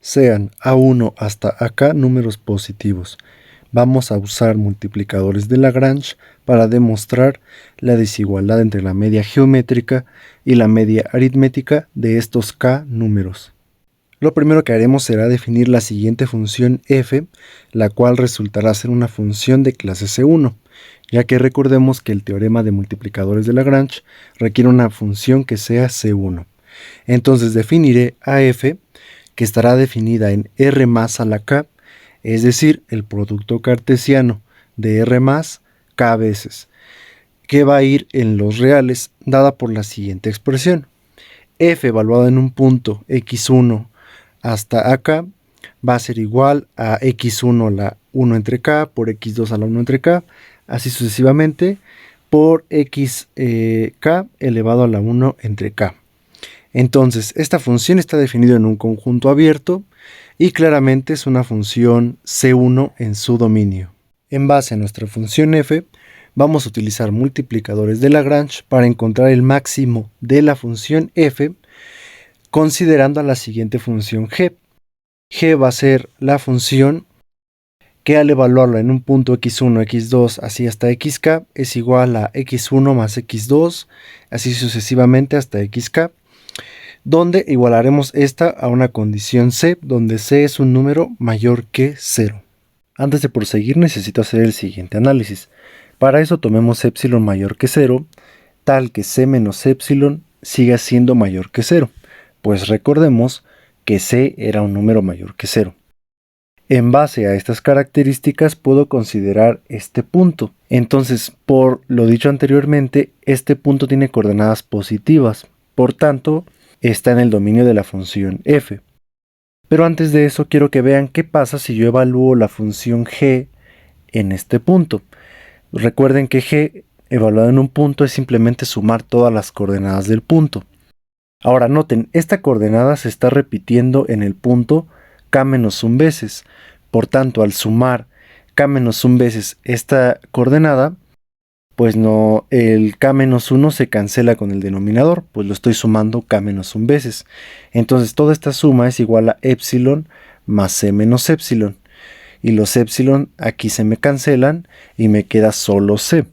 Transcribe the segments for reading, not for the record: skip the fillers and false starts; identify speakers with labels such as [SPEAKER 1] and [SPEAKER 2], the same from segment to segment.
[SPEAKER 1] sean A1 hasta AK números positivos. Vamos a usar multiplicadores de Lagrange para demostrar la desigualdad entre la media geométrica y la media aritmética de estos K números. Lo primero que haremos será definir la siguiente función f, la cual resultará ser una función de clase C1, ya que recordemos que el teorema de multiplicadores de Lagrange requiere una función que sea C1. Entonces definiré a f, que estará definida en R más a la K, es decir, el producto cartesiano de R más K veces, que va a ir en los reales dada por la siguiente expresión. F evaluado en un punto x1 hasta acá va a ser igual a x1 a la 1 entre k por x2 a la 1 entre k, así sucesivamente, por k elevado a la 1 entre k. Entonces, esta función está definida en un conjunto abierto y claramente es una función C1 en su dominio. En base a nuestra función f, vamos a utilizar multiplicadores de Lagrange para encontrar el máximo de la función f, considerando a la siguiente función g. G va a ser la función que al evaluarla en un punto x1, x2, así hasta xk, es igual a x1 más x2, así sucesivamente hasta xk, donde igualaremos esta a una condición C, donde C es un número mayor que 0. Antes de proseguir necesito hacer el siguiente análisis. Para eso tomemos epsilon mayor que 0, tal que C menos epsilon siga siendo mayor que 0, pues recordemos que C era un número mayor que 0. En base a estas características puedo considerar este punto. Entonces, por lo dicho anteriormente, este punto tiene coordenadas positivas, por tanto, está en el dominio de la función f. Pero antes de eso quiero que vean qué pasa si yo evalúo la función g en este punto. Recuerden que g evaluado en un punto es simplemente sumar todas las coordenadas del punto. Ahora noten, esta coordenada se está repitiendo en el punto k-1 veces. Por tanto, al sumar k-1 veces esta coordenada, pues no, el k-1 se cancela con el denominador, pues lo estoy sumando k-1 veces. Entonces toda esta suma es igual a epsilon más c menos epsilon. Y los epsilon aquí se me cancelan y me queda solo c.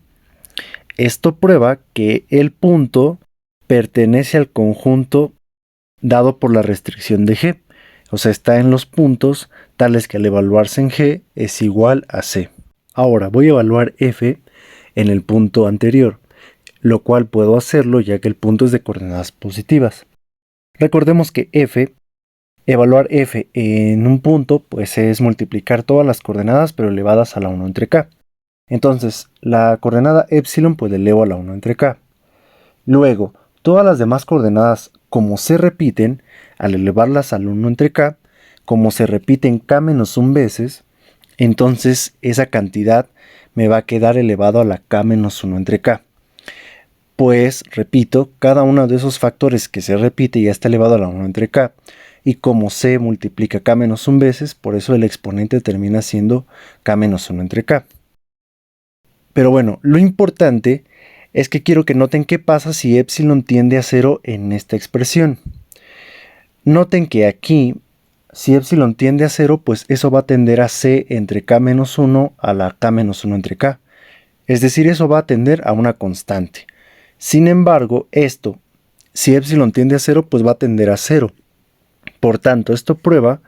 [SPEAKER 1] Esto prueba que el punto pertenece al conjunto dado por la restricción de g. O sea, está en los puntos tales que al evaluarse en g es igual a c. Ahora voy a evaluar f en el punto anterior, lo cual puedo hacerlo ya que el punto es de coordenadas positivas. Recordemos que evaluar f en un punto, pues es multiplicar todas las coordenadas pero elevadas a la 1 entre k. Entonces, la coordenada epsilon pues la elevo a la 1 entre k. Luego, todas las demás coordenadas, como se repiten, al elevarlas al 1 entre k, como se repiten k-1 veces, entonces esa cantidad me va a quedar elevado a la k-1 entre k. Pues, repito, cada uno de esos factores que se repite ya está elevado a la 1 entre k. Y como c multiplica k-1 veces, por eso el exponente termina siendo k-1 entre k. Pero bueno, lo importante es que quiero que noten qué pasa si epsilon tiende a 0 en esta expresión. Noten que aquí, si epsilon tiende a 0, pues eso va a tender a c entre k-1 a la k-1 entre k. Es decir, eso va a tender a una constante. Sin embargo, esto, si epsilon tiende a 0, pues va a tender a 0. Por tanto, esto prueba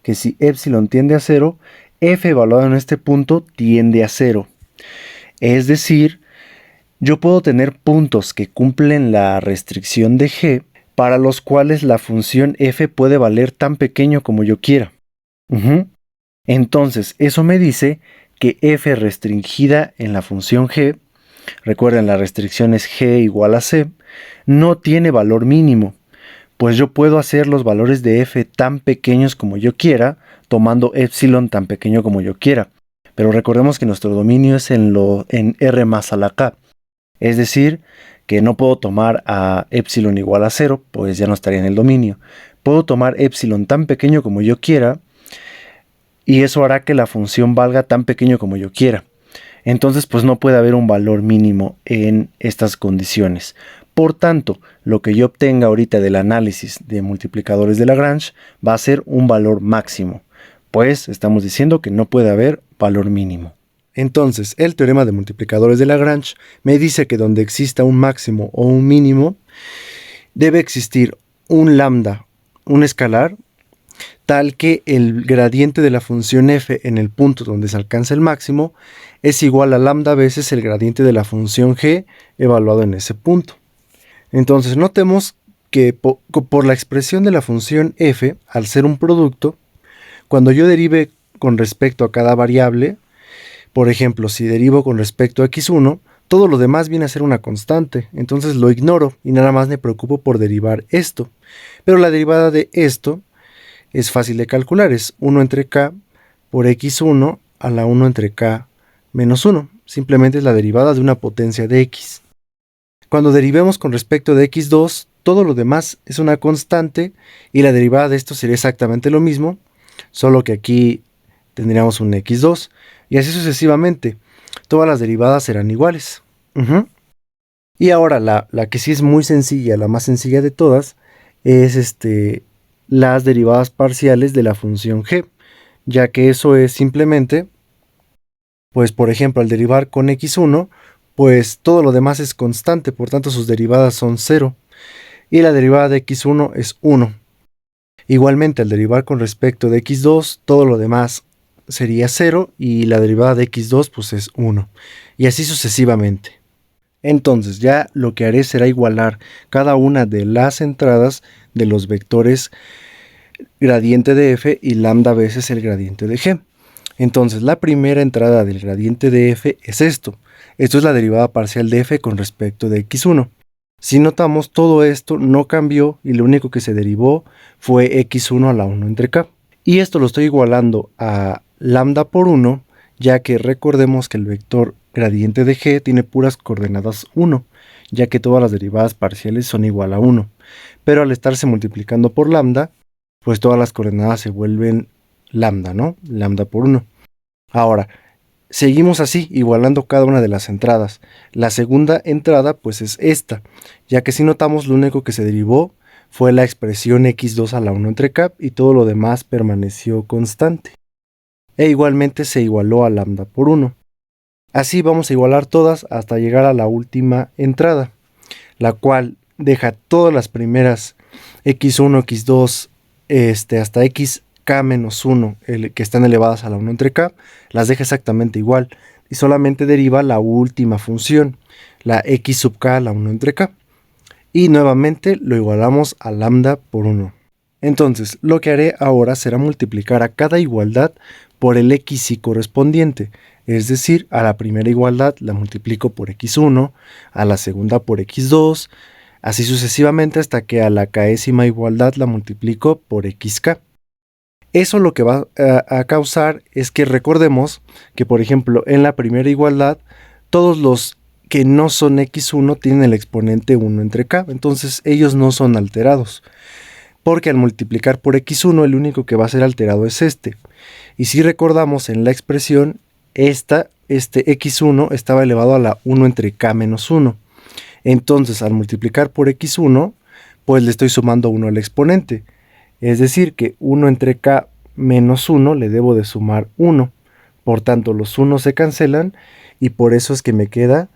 [SPEAKER 1] que si epsilon tiende a 0, f evaluado en este punto tiende a 0. Es decir, yo puedo tener puntos que cumplen la restricción de g, para los cuales la función f puede valer tan pequeño como yo quiera. Entonces, eso me dice que f restringida en la función g, recuerden la restricción es g igual a c, no tiene valor mínimo, pues yo puedo hacer los valores de f tan pequeños como yo quiera, tomando epsilon tan pequeño como yo quiera. Pero recordemos que nuestro dominio es en r más a la k. Es decir, que no puedo tomar a epsilon igual a 0, pues ya no estaría en el dominio. Puedo tomar epsilon tan pequeño como yo quiera, y eso hará que la función valga tan pequeño como yo quiera. Entonces, pues no puede haber un valor mínimo en estas condiciones. Por tanto, lo que yo obtenga ahorita del análisis de multiplicadores de Lagrange va a ser un valor máximo, pues estamos diciendo que no puede haber valor mínimo. Entonces, el teorema de multiplicadores de Lagrange me dice que donde exista un máximo o un mínimo, debe existir un lambda, un escalar, tal que el gradiente de la función f en el punto donde se alcanza el máximo es igual a lambda veces el gradiente de la función g evaluado en ese punto. Entonces notemos que por la expresión de la función f, al ser un producto, cuando yo derive con respecto a cada variable, por ejemplo, si derivo con respecto a x1, todo lo demás viene a ser una constante, entonces lo ignoro y nada más me preocupo por derivar esto. Pero la derivada de esto es fácil de calcular, es 1 entre k por x1 a la 1 entre k menos 1. Simplemente es la derivada de una potencia de x. Cuando derivemos con respecto de x2, todo lo demás es una constante y la derivada de esto sería exactamente lo mismo, solo que aquí tendríamos un x2 y así sucesivamente. Todas las derivadas serán iguales. Y ahora la que sí es muy sencilla, la más sencilla de todas, es las derivadas parciales de la función g, ya que eso es simplemente, pues por ejemplo, al derivar con x1, pues todo lo demás es constante, por tanto sus derivadas son 0, y la derivada de x1 es 1. Igualmente, al derivar con respecto de x2, todo lo demás sería 0, y la derivada de x2 pues es 1, y así sucesivamente. Entonces ya lo que haré será igualar cada una de las entradas de los vectores gradiente de f y lambda veces el gradiente de g. Entonces la primera entrada del gradiente de f es esto. Esto es la derivada parcial de f con respecto de x1. Si notamos, todo esto no cambió y lo único que se derivó fue x1 a la 1 entre k. Y esto lo estoy igualando a lambda por 1, ya que recordemos que el vector gradiente de g tiene puras coordenadas 1, ya que todas las derivadas parciales son igual a 1. Pero al estarse multiplicando por lambda, pues todas las coordenadas se vuelven lambda, ¿no? Lambda por 1. Ahora, seguimos así, igualando cada una de las entradas. La segunda entrada, pues es esta, ya que si notamos, lo único que se derivó fue la expresión x2 a la 1 entre k y todo lo demás permaneció constante. E igualmente se igualó a lambda por 1. Así vamos a igualar todas hasta llegar a la última entrada, la cual deja todas las primeras x1, x2, hasta xk menos 1, que están elevadas a la 1 entre k, las deja exactamente igual y solamente deriva la última función, la x sub k a la 1 entre k. Y nuevamente lo igualamos a lambda por 1. Entonces, lo que haré ahora será multiplicar a cada igualdad por el xy correspondiente, es decir, a la primera igualdad la multiplico por x1, a la segunda por x2, así sucesivamente hasta que a la késima igualdad la multiplico por xk. Eso lo que va a causar es que recordemos que, por ejemplo, en la primera igualdad, todos los que no son x1 tienen el exponente 1 entre k, entonces ellos no son alterados, porque al multiplicar por x1 el único que va a ser alterado es este. Y si recordamos en la expresión, este x1 estaba elevado a la 1 entre k menos 1. Entonces al multiplicar por x1, pues le estoy sumando 1 al exponente. Es decir que 1 entre k menos 1 le debo de sumar 1. Por tanto los 1 se cancelan y por eso es que me queda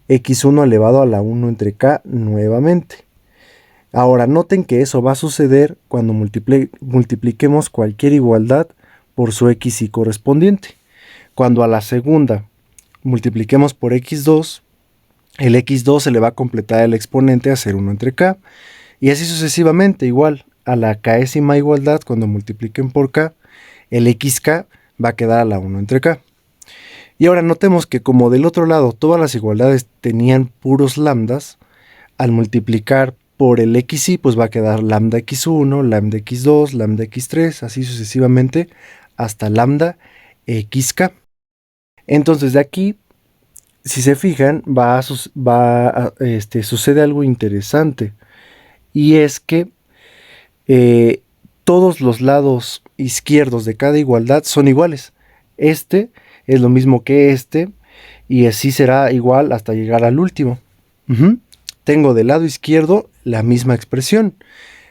[SPEAKER 1] x1 elevado a la 1 entre k nuevamente. Ahora noten que eso va a suceder cuando multipliquemos cualquier igualdad por su xy correspondiente. Cuando a la segunda multipliquemos por x2, el x2 se le va a completar el exponente a ser 1 entre k. Y así sucesivamente, igual a la késima igualdad, cuando multipliquen por k, el xk va a quedar a la 1 entre k. Y ahora notemos que como del otro lado todas las igualdades tenían puros lambdas, al multiplicar por el xy pues va a quedar lambda x1, lambda x2, lambda x3, así sucesivamente hasta lambda xk. Entonces de aquí, si se fijan, sucede algo interesante, y es que todos los lados izquierdos de cada igualdad son iguales. Este es lo mismo que este, y así será igual hasta llegar al último. tengo del lado izquierdo la misma expresión.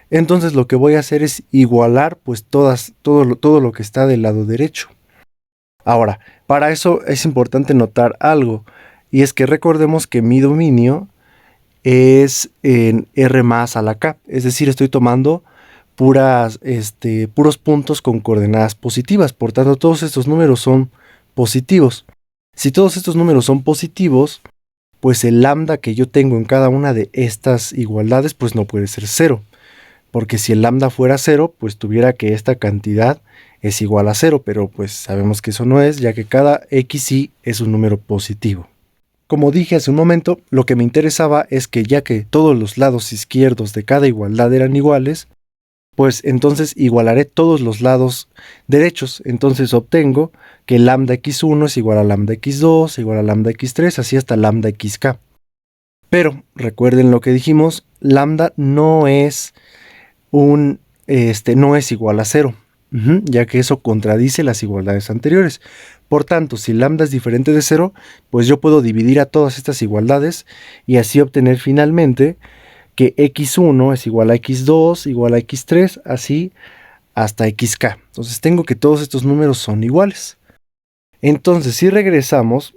[SPEAKER 1] Entonces lo que voy a hacer es igualar pues todo lo que está del lado derecho. Ahora, para eso es importante notar algo, y es que recordemos que mi dominio es en R más a la K, es decir, estoy tomando puros puntos con coordenadas positivas, por tanto todos estos números son positivos. Si todos estos números son positivos, pues el lambda que yo tengo en cada una de estas igualdades pues no puede ser 0, porque si el lambda fuera 0, pues tuviera que esta cantidad es igual a 0, pero pues sabemos que eso no es, ya que cada xy es un número positivo. Como dije hace un momento, lo que me interesaba es que ya que todos los lados izquierdos de cada igualdad eran iguales, pues entonces igualaré todos los lados derechos. Entonces obtengo que lambda x1 es igual a lambda x2, igual a lambda x3, así hasta lambda xk. Pero recuerden lo que dijimos, lambda no es no es igual a 0, ya que eso contradice las igualdades anteriores. Por tanto, si lambda es diferente de 0, pues yo puedo dividir a todas estas igualdades y así obtener finalmente que x1 es igual a x2, igual a x3, así hasta xk. Entonces tengo que todos estos números son iguales. Entonces, si regresamos,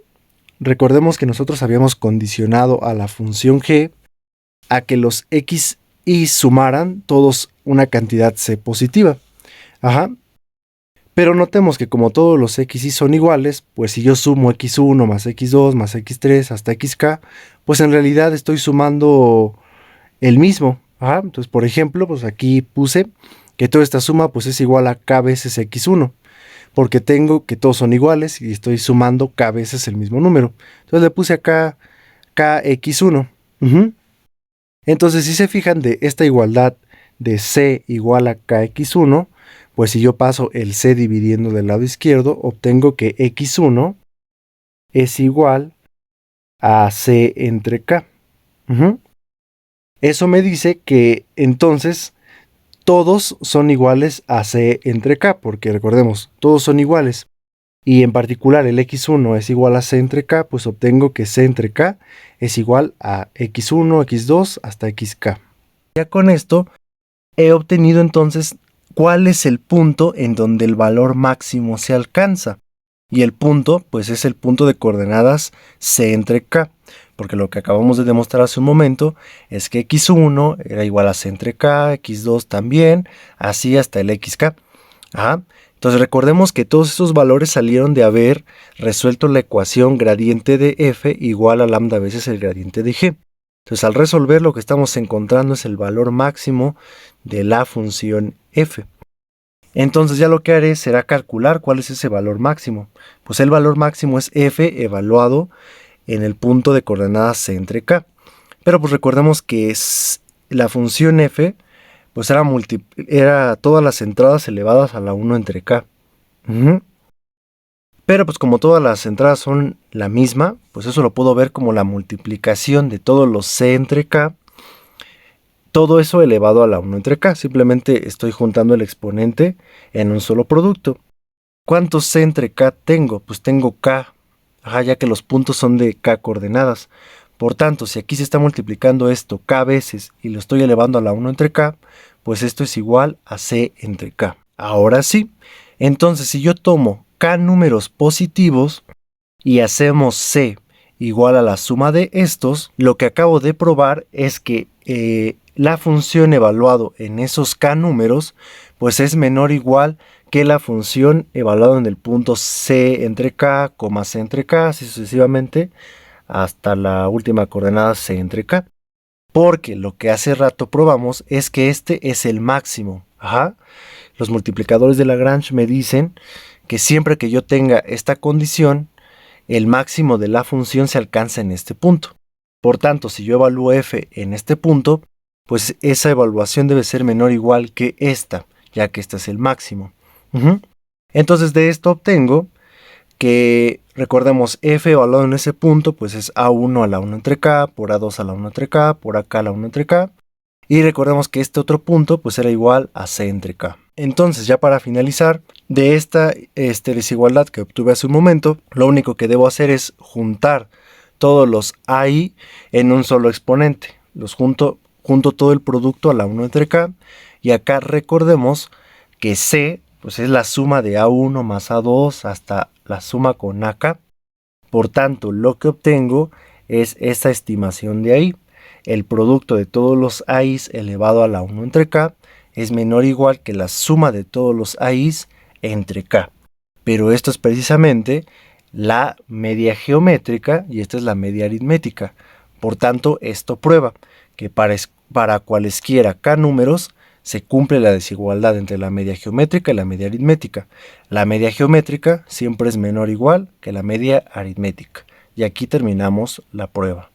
[SPEAKER 1] recordemos que nosotros habíamos condicionado a la función g a que los x y sumaran todos una cantidad c positiva. Pero notemos que como todos los xy son iguales, pues si yo sumo x1 más x2 más x3 hasta xk, pues en realidad estoy sumando el mismo. Entonces, por ejemplo, pues aquí puse que toda esta suma pues es igual a k veces x1, porque tengo que todos son iguales y estoy sumando k veces el mismo número. Entonces le puse acá kx1. Entonces, si se fijan de esta igualdad de c igual a kx1, pues si yo paso el c dividiendo del lado izquierdo, obtengo que x1 es igual a c entre k. Eso me dice que entonces todos son iguales a c entre k, porque recordemos, todos son iguales. Y en particular el x1 es igual a c entre k, pues obtengo que c entre k es igual a x1, x2 hasta xk. Ya con esto he obtenido entonces cuál es el punto en donde el valor máximo se alcanza. Y el punto, pues es el punto de coordenadas c entre k, porque lo que acabamos de demostrar hace un momento es que x1 era igual a c entre k, x2 también, así hasta el xk. Entonces recordemos que todos esos valores salieron de haber resuelto la ecuación gradiente de f igual a lambda veces el gradiente de g. Entonces al resolver lo que estamos encontrando es el valor máximo de la función f. Entonces ya lo que haré será calcular cuál es ese valor máximo. Pues el valor máximo es f evaluado en el punto de coordenadas c entre k. Pero pues recordemos que la función f pues era todas las entradas elevadas a la 1 entre k. Pero pues como todas las entradas son la misma, pues eso lo puedo ver como la multiplicación de todos los c entre k, todo eso elevado a la 1 entre k. Simplemente estoy juntando el exponente en un solo producto. ¿Cuántos c entre k tengo? Pues tengo k, ya que los puntos son de k coordenadas. Por tanto, si aquí se está multiplicando esto k veces y lo estoy elevando a la 1 entre k, pues esto es igual a c entre k. Ahora sí, entonces si yo tomo k números positivos y hacemos c igual a la suma de estos, lo que acabo de probar es que la función evaluado en esos k números pues es menor o igual que la función evaluada en el punto c entre k, c entre k, así sucesivamente hasta la última coordenada c entre k. Porque lo que hace rato probamos es que este es el máximo. Los multiplicadores de Lagrange me dicen que siempre que yo tenga esta condición, el máximo de la función se alcanza en este punto. Por tanto, si yo evalúo f en este punto, pues esa evaluación debe ser menor o igual que esta, ya que este es el máximo. Entonces de esto obtengo que, recordemos, f evaluado en ese punto, pues es a1 a la 1 entre k, por a2 a la 1 entre k, por acá a la 1 entre k. Y recordemos que este otro punto pues era igual a c entre k. Entonces ya para finalizar, de esta desigualdad que obtuve hace un momento, lo único que debo hacer es juntar todos los AI en un solo exponente. junto todo el producto a la 1 entre K, y acá recordemos que C pues es la suma de A1 más A2 hasta la suma con AK. Por tanto, lo que obtengo es esta estimación de ahí. El producto de todos los A's elevado a la 1 entre K es menor o igual que la suma de todos los A's entre K. Pero esto es precisamente la media geométrica y esta es la media aritmética. Por tanto, esto prueba que para cualesquiera K números se cumple la desigualdad entre la media geométrica y la media aritmética. La media geométrica siempre es menor o igual que la media aritmética. Y aquí terminamos la prueba.